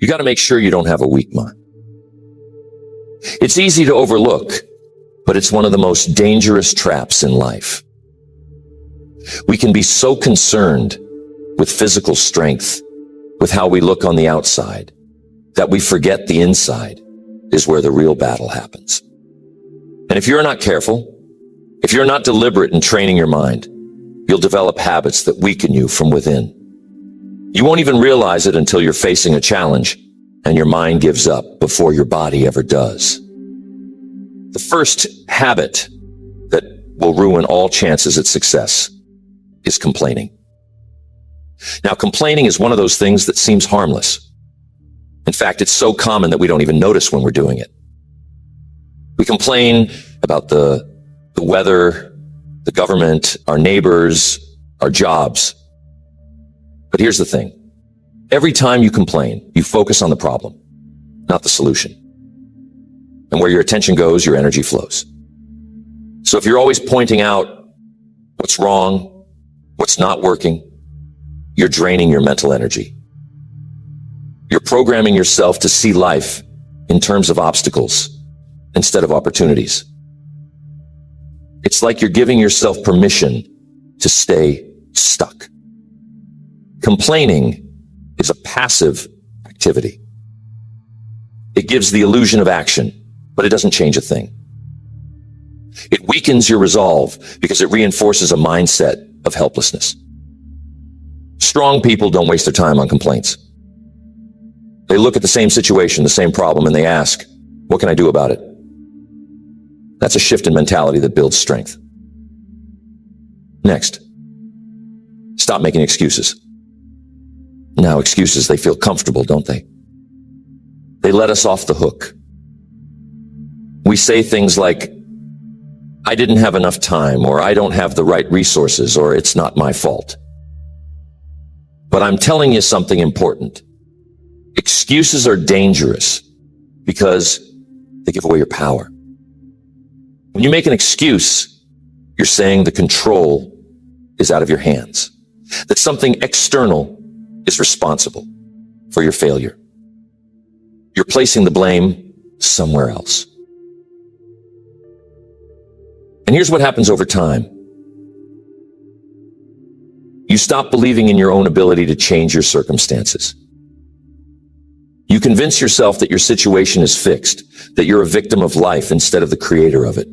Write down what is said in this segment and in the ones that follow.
You got to make sure you don't have a weak mind. It's easy to overlook, but it's one of the most dangerous traps in life. We can be so concerned with physical strength, with how we look on the outside, that we forget the inside is where the real battle happens. And if you're not careful, if you're not deliberate in training your mind, you'll develop habits that weaken you from within. You won't even realize it until you're facing a challenge and your mind gives up before your body ever does. The first habit that will ruin all chances at success is complaining. Now, complaining is one of those things that seems harmless. In fact, it's so common that we don't even notice when we're doing it. We complain about the weather, the government, our neighbors, our jobs. But here's the thing. Every time you complain, you focus on the problem, not the solution. And where your attention goes, your energy flows. So if you're always pointing out what's wrong, what's not working, you're draining your mental energy. You're programming yourself to see life in terms of obstacles instead of opportunities. It's like you're giving yourself permission to stay stuck. Complaining is a passive activity. It gives the illusion of action, but it doesn't change a thing. It weakens your resolve because it reinforces a mindset of helplessness. Strong people don't waste their time on complaints. They look at the same situation, the same problem, and they ask, what can I do about it? That's a shift in mentality that builds strength. Next, stop making excuses. Now, excuses, they feel comfortable, don't they? They let us off the hook. We say things like, I didn't have enough time, or I don't have the right resources, or it's not my fault. But I'm telling you something important. Excuses are dangerous because they give away your power. When you make an excuse, you're saying the control is out of your hands, that something external is responsible for your failure. You're placing the blame somewhere else. And here's what happens over time. You stop believing in your own ability to change your circumstances. You convince yourself that your situation is fixed, that you're a victim of life instead of the creator of it.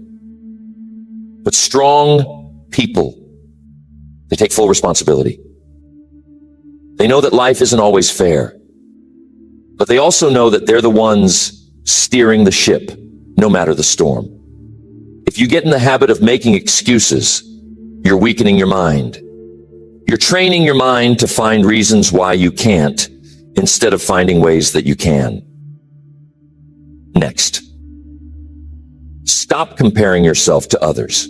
But strong people, they take full responsibility. They know that life isn't always fair, but they also know that they're the ones steering the ship, no matter the storm. If you get in the habit of making excuses, you're weakening your mind. You're training your mind to find reasons why you can't, instead of finding ways that you can. Next, stop comparing yourself to others.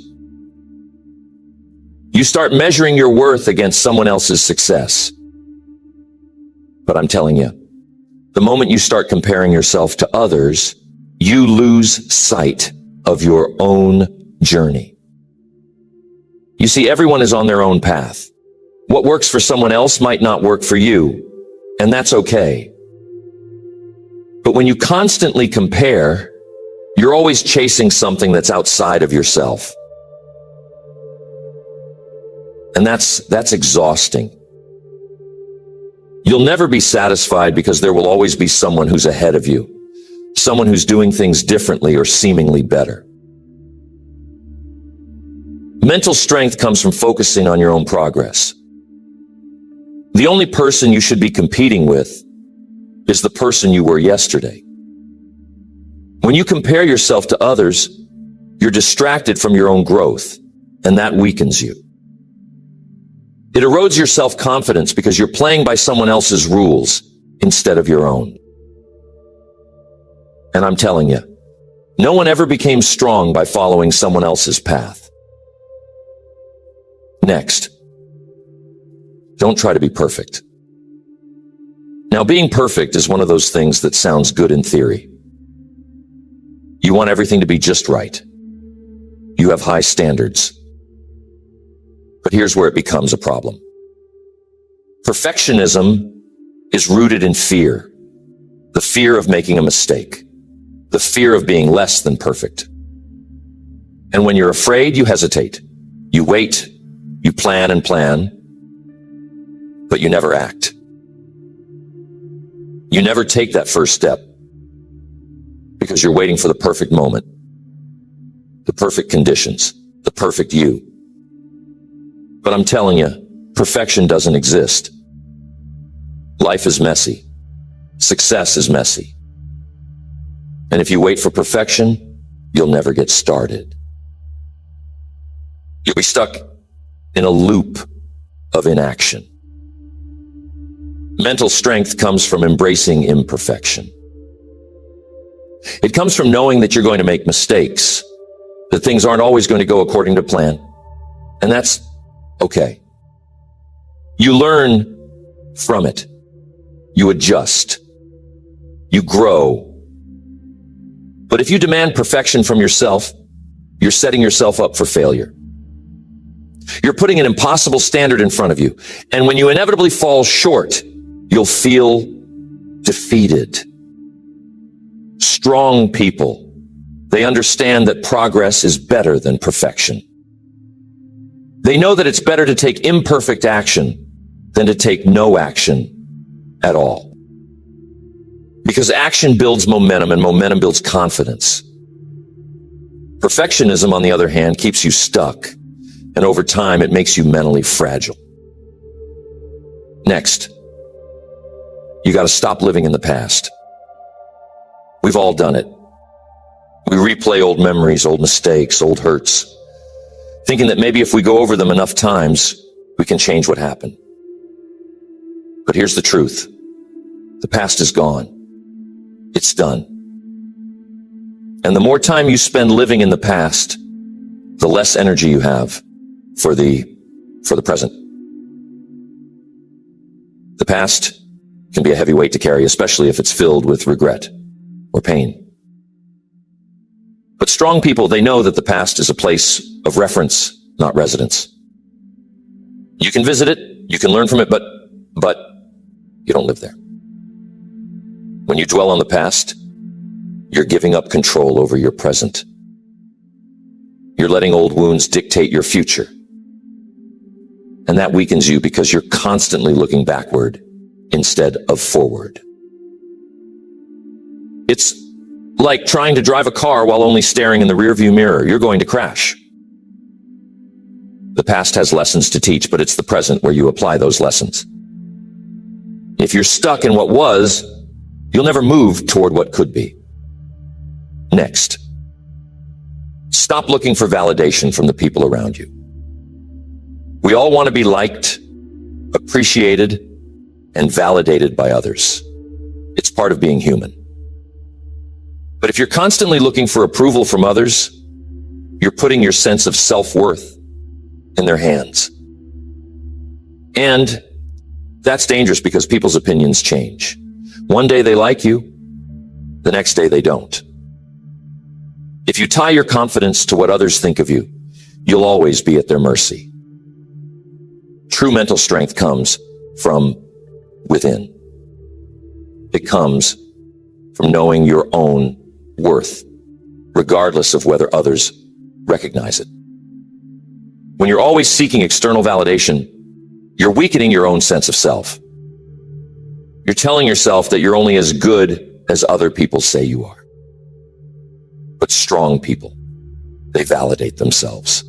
You start measuring your worth against someone else's success. But I'm telling you, the moment you start comparing yourself to others, you lose sight of your own journey. You see, everyone is on their own path. What works for someone else might not work for you, and that's okay. But when you constantly compare, you're always chasing something that's outside of yourself. And that's exhausting. You'll never be satisfied because there will always be someone who's ahead of you, someone who's doing things differently or seemingly better. Mental strength comes from focusing on your own progress. The only person you should be competing with is the person you were yesterday. When you compare yourself to others, you're distracted from your own growth, and that weakens you. It erodes your self-confidence because you're playing by someone else's rules instead of your own. And I'm telling you, no one ever became strong by following someone else's path. Next, don't try to be perfect. Now, being perfect is one of those things that sounds good in theory. You want everything to be just right. You have high standards. But here's where it becomes a problem. Perfectionism is rooted in fear. the fear of making a mistake, the fear of being less than perfect. And when you're afraid, you hesitate. You wait, you plan and plan, but you never act. You never take that first step because you're waiting for the perfect moment, the perfect conditions, the perfect you. But I'm telling you, perfection doesn't exist. Life is messy. Success is messy. And if you wait for perfection, you'll never get started. You'll be stuck in a loop of inaction. Mental strength comes from embracing imperfection. It comes from knowing that you're going to make mistakes, that things aren't always going to go according to plan. And that's okay. You learn from it. You adjust. You grow. But if you demand perfection from yourself, you're setting yourself up for failure. You're putting an impossible standard in front of you. And when you inevitably fall short, you'll feel defeated. Strong people, they understand that progress is better than perfection. They know that it's better to take imperfect action than to take no action at all. Because action builds momentum and momentum builds confidence. Perfectionism, on the other hand, keeps you stuck. And over time, it makes you mentally fragile. Next, you got to stop living in the past. We've all done it. We replay old memories, old mistakes, old hurts, thinking that maybe if we go over them enough times, we can change what happened. But here's the truth. The past is gone. It's done. And the more time you spend living in the past, the less energy you have for the present. The past can be a heavy weight to carry, especially if it's filled with regret or pain. But strong people, they know that the past is a place of reference, not residence. You can visit it, you can learn from it, but you don't live there. When you dwell on the past, you're giving up control over your present. You're letting old wounds dictate your future. And that weakens you because you're constantly looking backward instead of forward. It's like trying to drive a car while only staring in the rearview mirror. You're going to crash. The past has lessons to teach, but it's the present where you apply those lessons. If you're stuck in what was, you'll never move toward what could be. Next, stop looking for validation from the people around you. We all want to be liked, appreciated, and validated by others. It's part of being human. But if you're constantly looking for approval from others, you're putting your sense of self-worth in their hands. And that's dangerous because people's opinions change. One day they like you, the next day they don't. If you tie your confidence to what others think of you, you'll always be at their mercy. True mental strength comes from within. It comes from knowing your own worth, regardless of whether others recognize it. When you're always seeking external validation, you're weakening your own sense of self. You're telling yourself that you're only as good as other people say you are. But strong people, they validate themselves.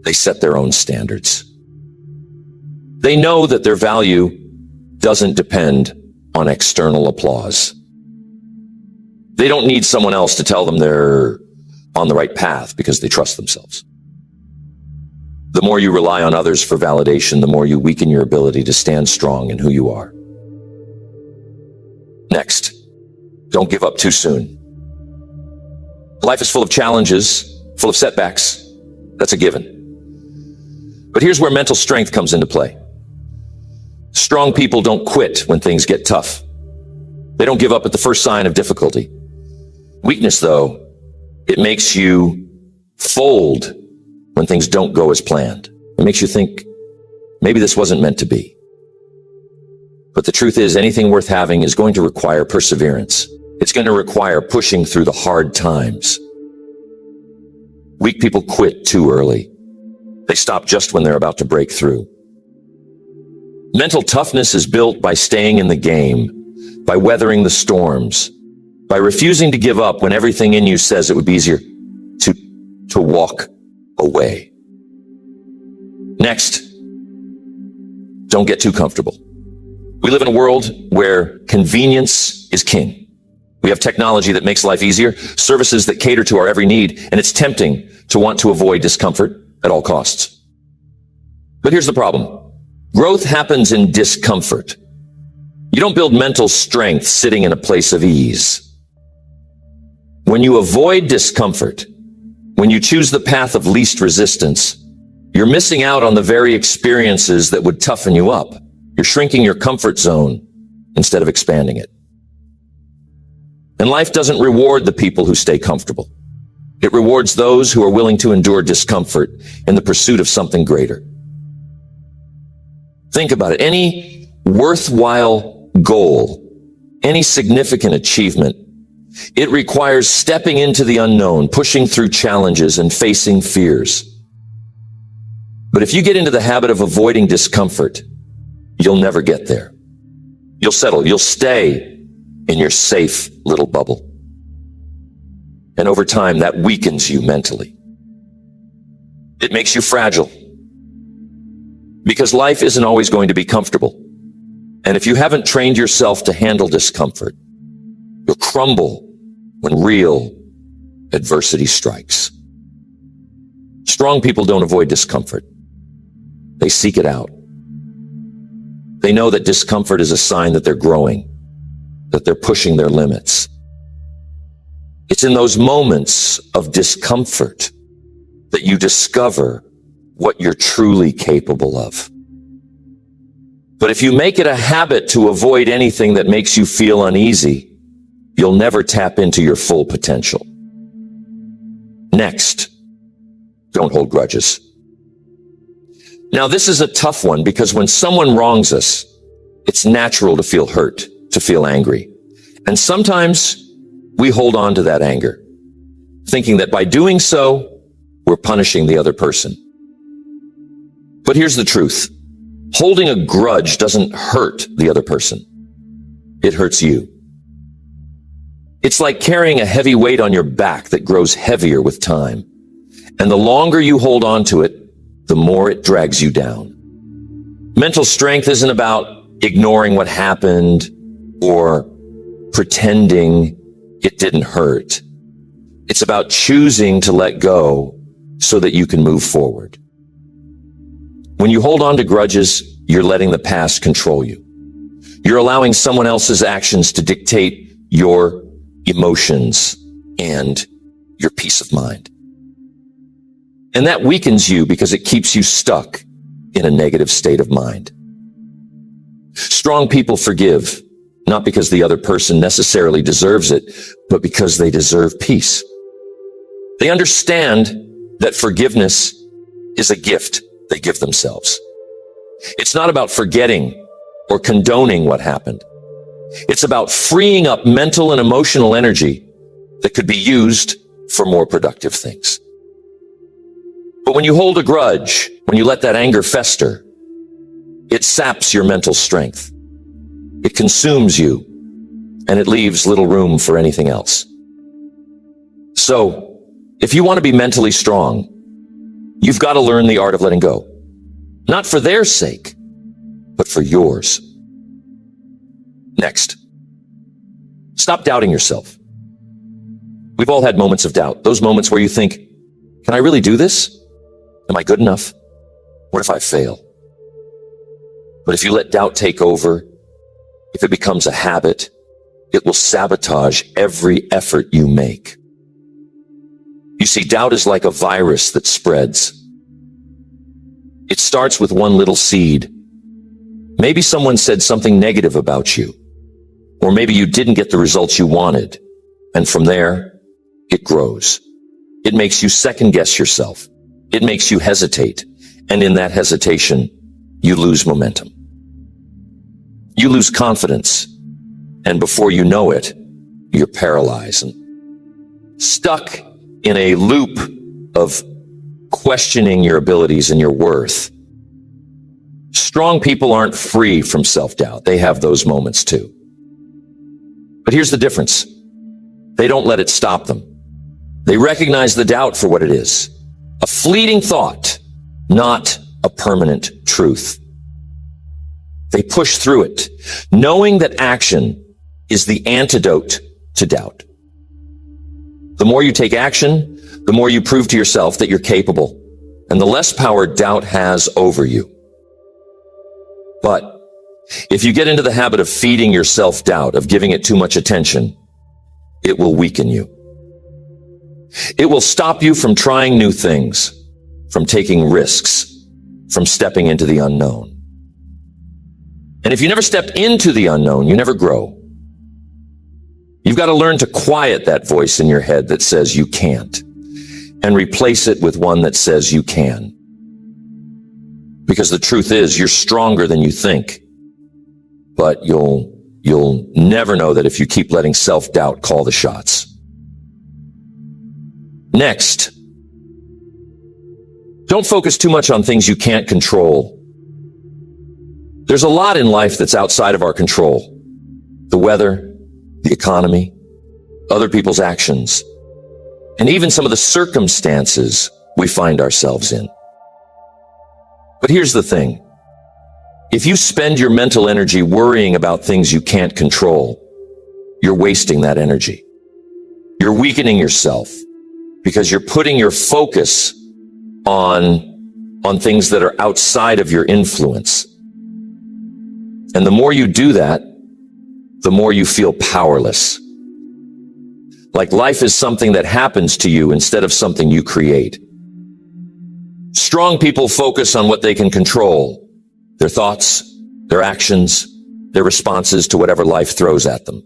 They set their own standards. They know that their value doesn't depend on external applause. They don't need someone else to tell them they're on the right path because they trust themselves. The more you rely on others for validation, the more you weaken your ability to stand strong in who you are. Next, don't give up too soon. Life is full of challenges, full of setbacks. That's a given. But here's where mental strength comes into play. Strong people don't quit when things get tough. They don't give up at the first sign of difficulty. Weakness, though, it makes you fold when things don't go as planned. It makes you think, maybe this wasn't meant to be. But the truth is, anything worth having is going to require perseverance. It's going to require pushing through the hard times. Weak people quit too early. They stop just when they're about to break through. Mental toughness is built by staying in the game, by weathering the storms, by refusing to give up when everything in you says it would be easier to walk away. Next, don't get too comfortable. We live in a world where convenience is king. We have technology that makes life easier, services that cater to our every need, and it's tempting to want to avoid discomfort at all costs. But here's the problem. Growth happens in discomfort. You don't build mental strength sitting in a place of ease. When you avoid discomfort, when you choose the path of least resistance, you're missing out on the very experiences that would toughen you up. You're shrinking your comfort zone instead of expanding it. And life doesn't reward the people who stay comfortable. It rewards those who are willing to endure discomfort in the pursuit of something greater. Think about it. Any worthwhile goal, any significant achievement, it requires stepping into the unknown, pushing through challenges, and facing fears. But if you get into the habit of avoiding discomfort, you'll never get there. You'll settle. You'll stay in your safe little bubble. And over time, that weakens you mentally. It makes you fragile. Because life isn't always going to be comfortable. And if you haven't trained yourself to handle discomfort, you'll crumble when real adversity strikes. Strong people don't avoid discomfort. They seek it out. They know that discomfort is a sign that they're growing, that they're pushing their limits. It's in those moments of discomfort that you discover what you're truly capable of. But if you make it a habit to avoid anything that makes you feel uneasy, you'll never tap into your full potential. Next, don't hold grudges. Now, this is a tough one because when someone wrongs us, it's natural to feel hurt, to feel angry. And sometimes we hold on to that anger, thinking that by doing so, we're punishing the other person. But here's the truth. Holding a grudge doesn't hurt the other person. It hurts you. It's like carrying a heavy weight on your back that grows heavier with time. And the longer you hold on to it, the more it drags you down. Mental strength isn't about ignoring what happened or pretending it didn't hurt. It's about choosing to let go so that you can move forward. When you hold on to grudges, you're letting the past control you. You're allowing someone else's actions to dictate your emotions and your peace of mind. And that weakens you because it keeps you stuck in a negative state of mind. Strong people forgive, not because the other person necessarily deserves it, but because they deserve peace. They understand that forgiveness is a gift they give themselves. It's not about forgetting or condoning what happened. It's about freeing up mental and emotional energy that could be used for more productive things. But when you hold a grudge, when you let that anger fester, it saps your mental strength. It consumes you, and it leaves little room for anything else. So, if you want to be mentally strong, you've got to learn the art of letting go. Not for their sake, but for yours. Next, stop doubting yourself. We've all had moments of doubt. Those moments where you think, can I really do this? Am I good enough? What if I fail? But if you let doubt take over, if it becomes a habit, it will sabotage every effort you make. You see, doubt is like a virus that spreads. It starts with one little seed. Maybe someone said something negative about you, or maybe you didn't get the results you wanted. And from there, it grows. It makes you second guess yourself. It makes you hesitate. And in that hesitation, you lose momentum. You lose confidence, and before you know it, you're paralyzed and stuck in a loop of questioning your abilities and your worth. Strong people aren't free from self-doubt. They have those moments too. But here's the difference. They don't let it stop them. They recognize the doubt for what it is. A fleeting thought, not a permanent truth. They push through it, knowing that action is the antidote to doubt. The more you take action, the more you prove to yourself that you're capable, and the less power doubt has over you. But if you get into the habit of feeding your self-doubt, of giving it too much attention, it will weaken you. It will stop you from trying new things, from taking risks, from stepping into the unknown. And if you never step into the unknown, you never grow. You've got to learn to quiet that voice in your head that says you can't, and replace it with one that says you can. Because the truth is, you're stronger than you think. But you'll never know that if you keep letting self-doubt call the shots. Next, don't focus too much on things you can't control. There's a lot in life that's outside of our control. The weather, the economy, other people's actions, and even some of the circumstances we find ourselves in. But here's the thing. If you spend your mental energy worrying about things you can't control, you're wasting that energy. You're weakening yourself because you're putting your focus on things that are outside of your influence. And the more you do that, the more you feel powerless. Like life is something that happens to you instead of something you create. Strong people focus on what they can control, their thoughts, their actions, their responses to whatever life throws at them.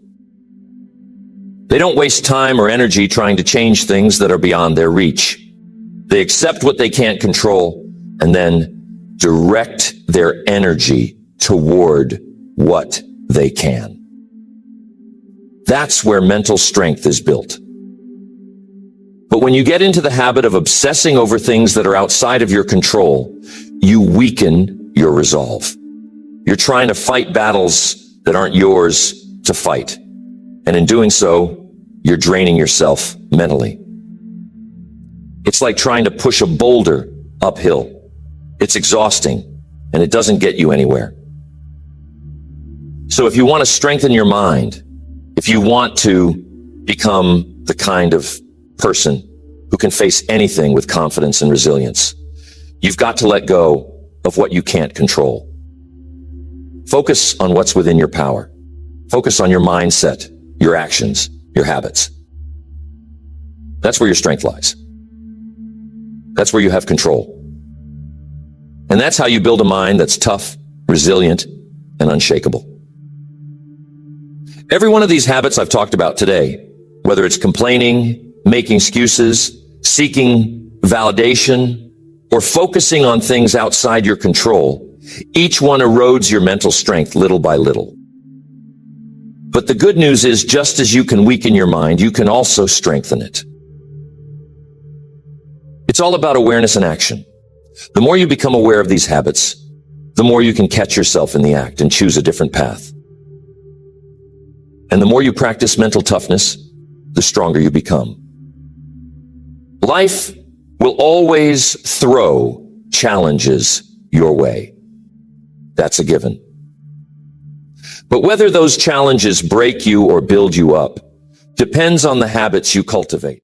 They don't waste time or energy trying to change things that are beyond their reach. They accept what they can't control and then direct their energy toward what they can. That's where mental strength is built. But when you get into the habit of obsessing over things that are outside of your control, you weaken your resolve. You're trying to fight battles that aren't yours to fight. And in doing so, you're draining yourself mentally. It's like trying to push a boulder uphill. It's exhausting, and it doesn't get you anywhere. So if you want to strengthen your mind, if you want to become the kind of person who can face anything with confidence and resilience, you've got to let go of what you can't control. Focus on what's within your power. Focus on your mindset, your actions, your habits. That's where your strength lies. That's where you have control. And that's how you build a mind that's tough, resilient, and unshakable. Every one of these habits I've talked about today, whether it's complaining, making excuses, seeking validation, or focusing on things outside your control, each one erodes your mental strength little by little. But the good news is, just as you can weaken your mind, you can also strengthen it. It's all about awareness and action. The more you become aware of these habits, the more you can catch yourself in the act and choose a different path. And the more you practice mental toughness, the stronger you become. Life will always throw challenges your way. That's a given. But whether those challenges break you or build you up depends on the habits you cultivate.